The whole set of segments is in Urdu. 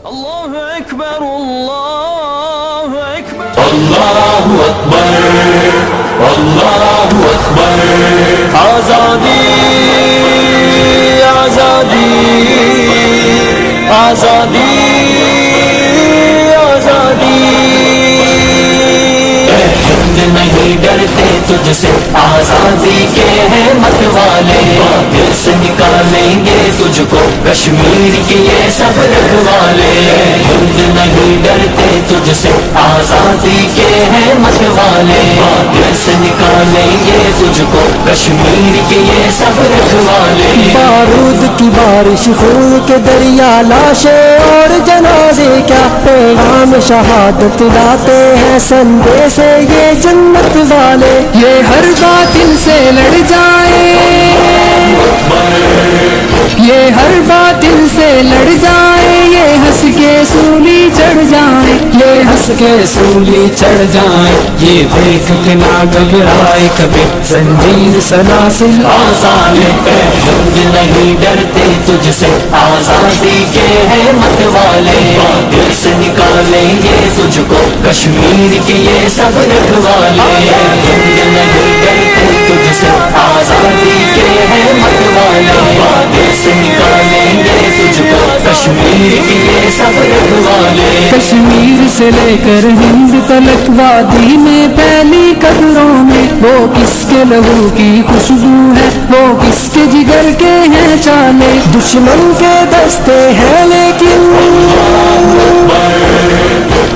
اللہ اکبر اللہ اکبر اللہ اکبر اللہ اکبر آزادی آزادی آزادی آزادی نہیں ڈرتے تجھ سے آزادی کے ہیں مت والے دل سے نکالیں گے تجھ کو کشمیر کے یہ سب رکھوالے ہند نہیں ڈرتے تجھ سے آزادی کے ہیں مت والے دل سے نکالیں گے تجھ کو کشمیر کے یہ سب رکھوالے بارود کی بارش خون کے دریا لاشیں اور جنازے کیا پیغام شہادت لاتے ہیں سندیس یہ جنت والے یہ ہر باطل سے لڑ جائیں یہ ہر باطل سے لڑ جائیں یہ ہنس کے سولی چڑھ جائیں یہ ہنس کے سولی چڑھ جائیں یہ دیکھ کے نہ گھبرائے کبھی زنجیر سلاسل آزادی ہند نہیں ڈرتے تجھ سے آزادی کے ہیں مت والے دل سے نکالیں گے تجھ کو کشمیر کے یہ سب رکھوالے ہند نہیں ڈرتے تجھ سے آزادی کے ہیں مت والے دل سے نکالیں گے تجھ کو کشمیر کے یہ سب رکھوالے کشمیر سے لے کر ہند تلک وادی میں پہلی قبروں میں وہ کس کے لہو کی خوشبو ہے وہ کس کے جگر کے ہیں چالے دشمن کے دستے ہیں لیکن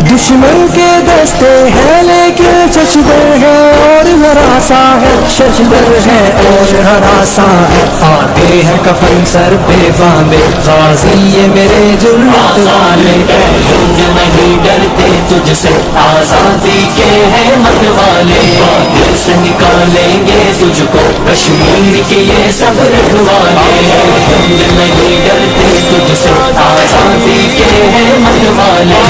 دشمن کے دستے ہیں لیکن ششدر ہے اور ہراساں ہے ششدر ہے اور ہراساں ہے آتے ہیں کفن سر پہ باندھے غازی یہ میرے جرات والے ہند نہیں ڈرتے تجھ سے آزادی کے ہیں مت والے دل سے نکالیں گے تجھ کو کشمیر کے یہ سب رکھوالے ہند نہیں ڈرتے تجھ سے آزادی کے ہیں مت والے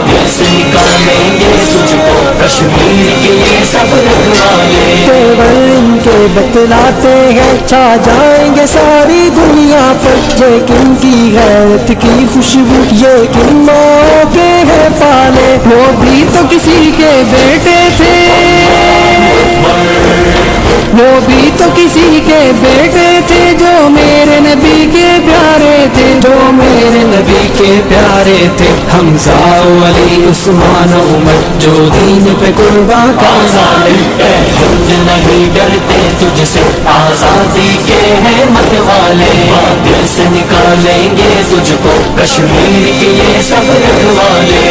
دل سے نکالیں گے تجھ کو کشمیر کے یہ سب رکھوالے تیور ان کے بتلاتے ہیں چھا جائیں گے ساری دنیا پر یہ کن کی غیرت کی خوشبو یہ کن ماں کے ہیں پالے وہ بھی تو کسی کے بیٹے تھے وہ بھی تو کسی کے بیٹے تھے جو میرے نبی کے پیارے تھے جو میرے نبی کے پیارے تھے حمزہ علی عثمان عمر جو دین پہ قربان آزادی ہند نہیں ڈرتے تجھ سے آزادی کے ہیں مت والے دل سے نکالیں گے تجھ کو کشمیر کے یہ سب رکھوالے